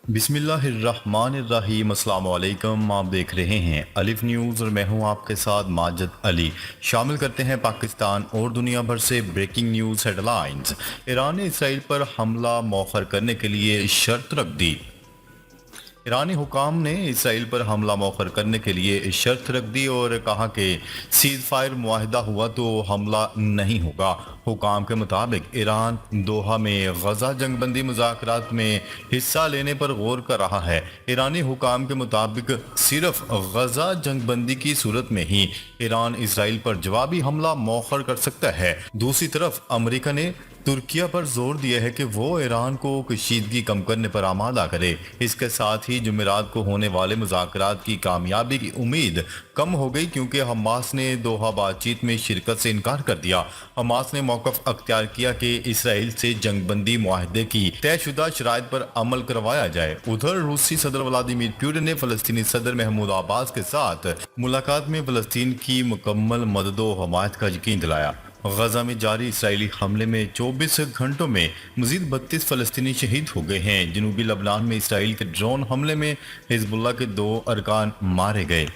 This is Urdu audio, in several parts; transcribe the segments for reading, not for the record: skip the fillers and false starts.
بسم اللہ الرحمن الرحیم۔ السلام علیکم، آپ دیکھ رہے ہیں الف نیوز اور میں ہوں آپ کے ساتھ ماجد علی۔ شامل کرتے ہیں پاکستان اور دنیا بھر سے breaking news headlines. Iran نے اسرائیل پر حملہ مؤخر کرنے کے لیے شرط رکھ دی۔ ایرانی حکام نے اسرائیل پر حملہ مؤخر کرنے کے لیے شرط رکھ دی اور کہا کہ سیز فائر معاہدہ ہوا تو حملہ نہیں ہوگا۔ حکام کے مطابق ایران دوحہ میں غزہ جنگ بندی مذاکرات میں حصہ لینے پر غور کر رہا ہے۔ ایرانی حکام کے مطابق صرف غزہ جنگ بندی کی صورت میں ہی ایران اسرائیل پر جوابی حملہ مؤخر کر سکتا ہے۔ دوسری طرف امریکہ نے ترکیہ پر زور دیا ہے کہ وہ ایران کو کشیدگی کم کرنے پر آمادہ کرے۔ اس کے ساتھ ہی جمعرات کو ہونے والے مذاکرات کی کامیابی کی امید کم ہو گئی کیونکہ حماس نے دوحہ بات چیت میں شرکت سے انکار کر دیا۔ حماس نے موقف اختیار کیا کہ اسرائیل سے جنگ بندی معاہدے کی طے شدہ شرائط پر عمل کروایا جائے۔ ادھر روسی صدر ولادیمیر پوٹن نے فلسطینی صدر محمود عباس کے ساتھ ملاقات میں فلسطین کی مکمل مدد و حمایت کا یقین دلایا۔ غزہ میں جاری اسرائیلی حملے میں 24 گھنٹوں میں مزید 32 فلسطینی شہید ہو گئے ہیں۔ جنوبی لبنان میں اسرائیل کے ڈرون حملے میں حزب اللہ کے 2 ارکان مارے گئے۔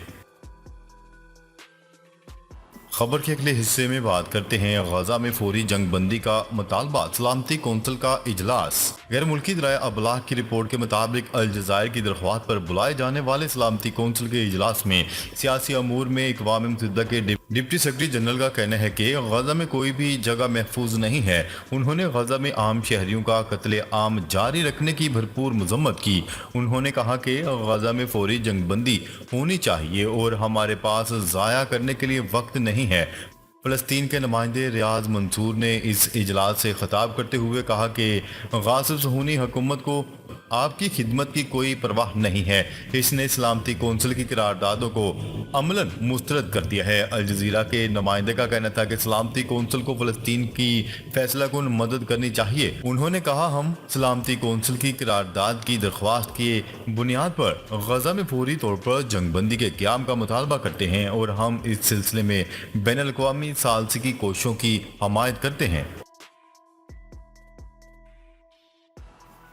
خبر کے اگلے حصے میں بات کرتے ہیں غزہ میں فوری جنگ بندی کا مطالبہ، سلامتی کونسل کا اجلاس۔ غیر ملکی ذرائع ابلاغ کی رپورٹ کے مطابق الجزائر کی درخواست پر بلائے جانے والے سلامتی کونسل کے اجلاس میں سیاسی امور میں اقوام متحدہ کے ڈپٹی سیکرٹری جنرل کا کہنا ہے کہ غزہ میں کوئی بھی جگہ محفوظ نہیں ہے۔ انہوں نے غزہ میں عام شہریوں کا قتل عام جاری رکھنے کی بھرپور مذمت کی۔ انہوں نے کہا کہ غزہ میں فوری جنگ بندی ہونی چاہیے اور ہمارے پاس ضائع کرنے کے لیے وقت نہیں ہے۔ فلسطین کے نمائندے ریاض منصور نے اس اجلاس سے خطاب کرتے ہوئے کہا کہ غاصب صہیونی حکومت کو آپ کی خدمت کی کوئی پرواہ نہیں ہے۔ اس نے سلامتی کونسل کی قراردادوں کو عملاً مسترد کر دیا ہے۔ الجزیرہ کے نمائندے کا کہنا تھا کہ سلامتی کونسل کو فلسطین کی فیصلہ کن مدد کرنی چاہیے۔ انہوں نے کہا ہم سلامتی کونسل کی قرارداد کی درخواست کی بنیاد پر غزہ میں فوری طور پر جنگ بندی کے قیام کا مطالبہ کرتے ہیں اور ہم اس سلسلے میں بین الاقوامی ثالثی کوششوں کی حمایت کرتے ہیں۔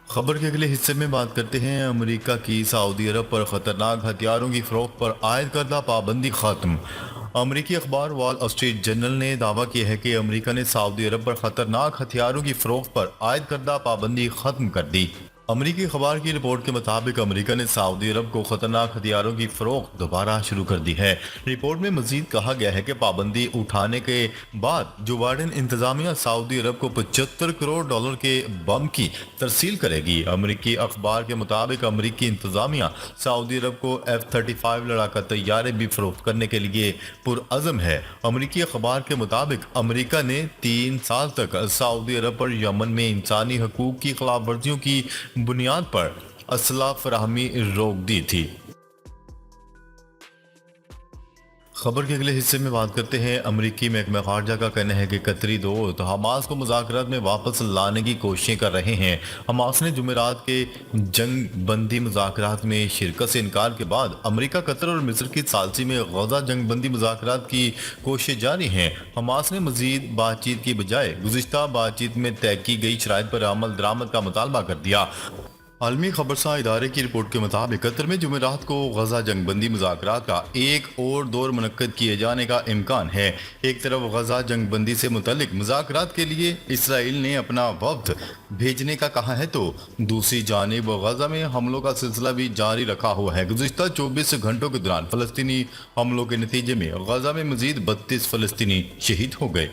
خبر کے اگلے حصے میں بات کرتے ہیں امریکہ کی سعودی عرب پر خطرناک ہتھیاروں کی فروخت پر عائد کردہ پابندی ختم۔ امریکی اخبار وال اسٹریٹ جرنل نے دعویٰ کیا ہے کہ امریکہ نے سعودی عرب پر خطرناک ہتھیاروں کی فروخت پر عائد کردہ پابندی ختم کر دی۔ امریکی اخبار کی رپورٹ کے مطابق امریکہ نے سعودی عرب کو خطرناک ہتھیاروں کی فروخت دوبارہ شروع کر دی ہے۔ رپورٹ میں مزید کہا گیا ہے کہ پابندی اٹھانے کے بعد جو بائیڈن انتظامیہ سعودی عرب کو $75 کروڑ کے بم کی ترسیل کرے گی۔ امریکی اخبار کے مطابق امریکی انتظامیہ سعودی عرب کو F-35 لڑاکا طیارے بھی فروخت کرنے کے لیے پرعزم ہے۔ امریکی اخبار کے مطابق امریکہ نے 3 سال تک سعودی عرب پر یمن میں انسانی حقوق کی خلاف ورزیوں کی بنیاد پر اسلحہ فراہمی روک دی تھی۔ خبر کے اگلے حصے میں بات کرتے ہیں امریکی محکمہ خارجہ کا کہنا ہے کہ قطری دوست حماس کو مذاکرات میں واپس لانے کی کوششیں کر رہے ہیں۔ حماس نے جمعرات کے جنگ بندی مذاکرات میں شرکت سے انکار کے بعد امریکہ، قطر اور مصر کی ثالثی میں غزہ جنگ بندی مذاکرات کی کوششیں جاری ہیں۔ حماس نے مزید بات چیت کی بجائے گزشتہ بات چیت میں طے کی گئی شرائط پر عمل درآمد کا مطالبہ کر دیا۔ عالمی خبرساں ادارے کی رپورٹ کے مطابق قطر میں جمعرات کو غزہ جنگ بندی مذاکرات کا ایک اور دور منعقد کیے جانے کا امکان ہے۔ ایک طرف غزہ جنگ بندی سے متعلق مذاکرات کے لیے اسرائیل نے اپنا وفد بھیجنے کا کہا ہے تو دوسری جانب غزہ میں حملوں کا سلسلہ بھی جاری رکھا ہوا ہے۔ گزشتہ 24 گھنٹوں کے دوران فلسطینی حملوں کے نتیجے میں غزہ میں مزید 32 فلسطینی شہید ہو گئے۔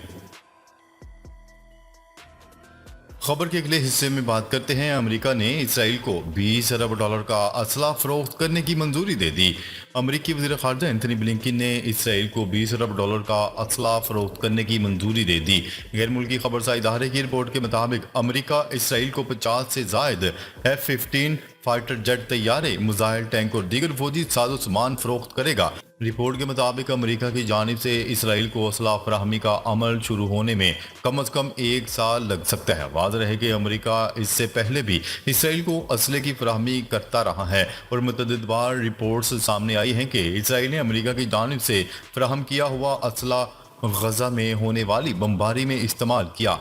خبر کے اگلے حصے میں بات کرتے ہیں امریکہ نے اسرائیل کو $20 ارب کا اسلحہ فروخت کرنے کی منظوری دے دی۔ امریکی وزیر خارجہ اینتھنی بلنکن نے اسرائیل کو $20 ارب کا اسلحہ فروخت کرنے کی منظوری دے دی۔ غیر ملکی خبرساں ادارے کی رپورٹ کے مطابق امریکہ اسرائیل کو 50 سے زائد F-15 فائٹر جیٹ طیارے، میزائل، ٹینک اور دیگر فوجی ساز و سامان فروخت کرے گا۔ رپورٹ کے مطابق امریکہ کی جانب سے اسرائیل کو اسلحہ فراہمی کا عمل شروع ہونے میں کم از کم 1 سال لگ سکتا ہے۔ واضح ہے کہ امریکہ اس سے پہلے بھی اسرائیل کو اسلحے کی فراہمی کرتا رہا ہے اور متعدد بار رپورٹس سامنے آئی ہیں کہ اسرائیل نے امریکہ کی جانب سے فراہم کیا ہوا اسلحہ غزہ میں ہونے والی بمباری میں استعمال کیا۔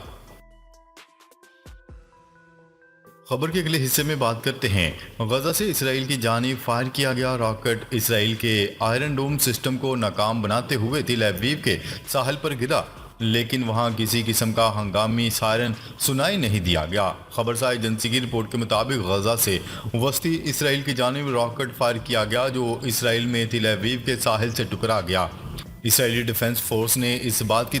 خبر کے اگلے حصے میں بات کرتے ہیں غزہ سے اسرائیل کی جانب فائر کیا گیا راکٹ اسرائیل کے آئرن ڈوم سسٹم کو ناکام بناتے ہوئے تل ابیب کے ساحل پر گرا، لیکن وہاں کسی قسم کا ہنگامی سائرن سنائی نہیں دیا گیا۔ خبرساز ایجنسی کی رپورٹ کے مطابق غزہ سے وسطی اسرائیل کی جانب راکٹ فائر کیا گیا جو اسرائیل میں تل ابیب کے ساحل سے ٹکرا گیا۔ اسرائیلی ڈیفنس فورس نے اس بات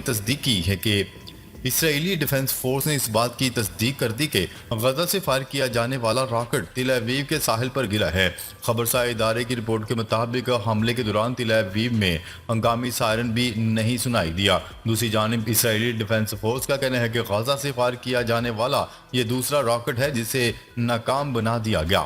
کی تصدیق کر دی کہ غزہ سے فائر کیا جانے والا راکٹ تل ابیب کے ساحل پر گرا ہے۔ خبرساز ادارے کی رپورٹ کے مطابق حملے کے دوران تل ابیب میں ہنگامی سائرن بھی نہیں سنائی دیا۔ دوسری جانب اسرائیلی ڈیفنس فورس کا کہنا ہے کہ غزہ سے فائر کیا جانے والا یہ دوسرا راکٹ ہے جسے ناکام بنا دیا گیا۔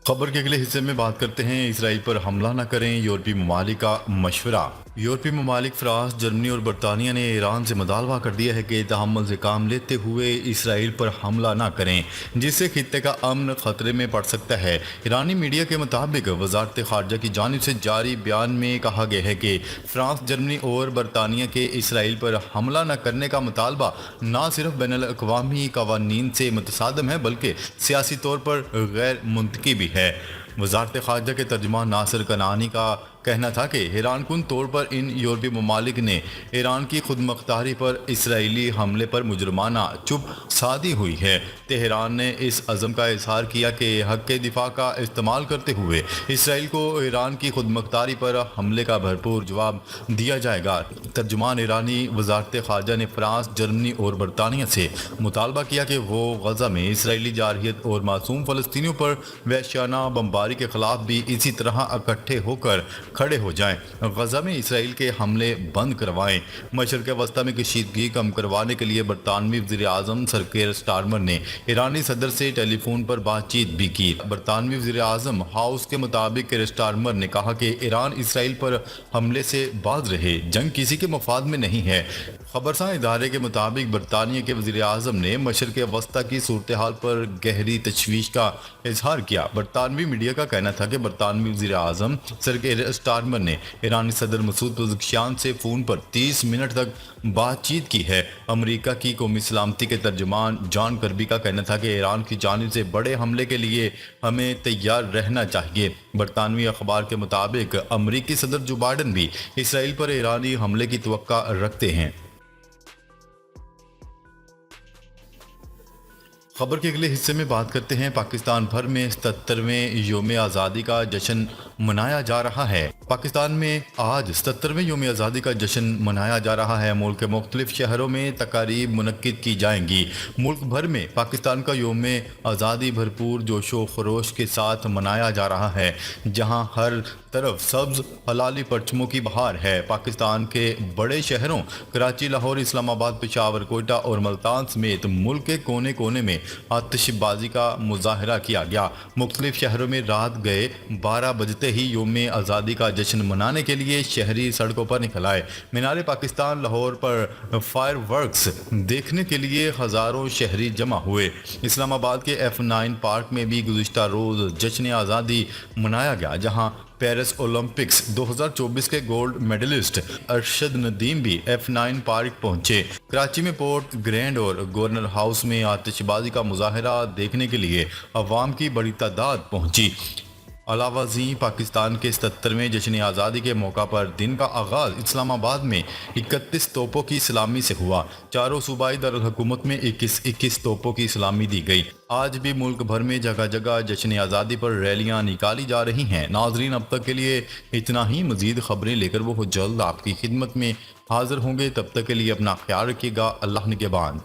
خبر کے اگلے حصے میں بات کرتے ہیں اسرائیل پر حملہ نہ کریں، یورپی ممالک کا مشورہ۔ یورپی ممالک فرانس، جرمنی اور برطانیہ نے ایران سے مطالبہ کر دیا ہے کہ تحمل سے کام لیتے ہوئے اسرائیل پر حملہ نہ کریں، جس سے خطے کا امن خطرے میں پڑ سکتا ہے۔ ایرانی میڈیا کے مطابق وزارت خارجہ کی جانب سے جاری بیان میں کہا گیا ہے کہ فرانس، جرمنی اور برطانیہ کے اسرائیل پر حملہ نہ کرنے کا مطالبہ نہ صرف بین الاقوامی قوانین سے متصادم ہے بلکہ سیاسی طور پر غیر منطقی بھی ہے۔ وزارت خارجہ کے ترجمان ناصر کنعانی کا کہنا تھا کہ حیران کن طور پر ان یورپی ممالک نے ایران کی خود مختاری پر اسرائیلی حملے پر مجرمانہ چپ سادھی ہوئی ہے۔ تہران نے اس عزم کا اظہار کیا کہ حق دفاع کا استعمال کرتے ہوئے اسرائیل کو ایران کی خود مختاری پر حملے کا بھرپور جواب دیا جائے گا۔ ترجمان ایرانی وزارت خارجہ نے فرانس، جرمنی اور برطانیہ سے مطالبہ کیا کہ وہ غزہ میں اسرائیلی جارحیت اور معصوم فلسطینیوں پر وحشیانہ بمباری کے خلاف بھی اسی طرح اکٹھے ہو کر کھڑے ہو جائیں، غزہ میں اسرائیل کے حملے بند کروائیں۔ مشرق وسطی میں کشیدگی کم کروانے کے لیے برطانوی وزیر اعظم سر کیئر سٹارمر نے ایرانی صدر سے ٹیلی فون پر بات چیت بھی کی۔ برطانوی وزیر اعظم ہاؤس کے مطابق کیئر سٹارمر نے کہا کہ ایران اسرائیل پر حملے سے باز رہے، جنگ کسی کے مفاد میں نہیں ہے۔ خبرساز ادارے کے مطابق برطانیہ کے وزیر اعظم نے مشرق وسطی کی صورتحال پر گہری تشویش کا اظہار کیا۔ برطانوی میڈیا کا کہنا تھا کہ برطانوی وزیر اعظم سر کیئر سٹارمر نے ایرانی صدر مسعود پزشکیان سے فون پر 30 منٹ تک بات چیت کی ہے۔ امریکہ کی قومی سلامتی کے ترجمان جان کربی کا کہنا تھا کہ ایران کی جانب سے بڑے حملے کے لیے ہمیں تیار رہنا چاہیے۔ برطانوی اخبار کے مطابق امریکی صدر جو بائیڈن بھی اسرائیل پر ایرانی حملے کی توقع رکھتے ہیں۔ خبر کے اگلے حصے میں بات کرتے ہیں پاکستان بھر میں 77ویں یوم آزادی کا جشن منایا جا رہا ہے۔ پاکستان میں آج 77ویں یوم آزادی کا جشن منایا جا رہا ہے۔ ملک کے مختلف شہروں میں تقاریب منعقد کی جائیں گی۔ ملک بھر میں پاکستان کا یوم آزادی بھرپور جوش و خروش کے ساتھ منایا جا رہا ہے، جہاں ہر طرف سبز ہلالی پرچموں کی بہار ہے۔ پاکستان کے بڑے شہروں کراچی، لاہور، اسلام آباد، پشاور، کوئٹہ اور ملتان سمیت ملک کے کونے کونے میں آتش بازی کا مظاہرہ کیا گیا۔ مختلف شہروں میں رات گئے 12 بجتے ہی یوم آزادی کا جشن منانے کے لیے شہری سڑکوں پر نکل آئے۔ مینار پاکستان لاہور پر فائر ورکس دیکھنے کے لیے ہزاروں شہری جمع ہوئے۔ اسلام آباد کے F9 پارک میں بھی گزشتہ روز جشن آزادی منایا گیا، جہاں پیرس اولمپکس 2024 کے گولڈ میڈلسٹ ارشد ندیم بھی F9 پارک پہنچے۔ کراچی میں پورٹ گرینڈ اور گورنر ہاؤس میں آتش بازی کا مظاہرہ دیکھنے کے لیے عوام کی بڑی تعداد پہنچی۔ علاوہ ازیں پاکستان کے 77ویں جشن آزادی کے موقع پر دن کا آغاز اسلام آباد میں 31 توپوں کی سلامی سے ہوا۔ چاروں صوبائی دارالحکومت میں 21 توپوں کی سلامی دی گئی۔ آج بھی ملک بھر میں جگہ جگہ جشن آزادی پر ریلیاں نکالی جا رہی ہیں۔ ناظرین، اب تک کے لیے اتنا ہی۔ مزید خبریں لے کر وہ جلد آپ کی خدمت میں حاضر ہوں گے۔ تب تک کے لیے اپنا خیال رکھیے گا۔ اللہ نگہبان۔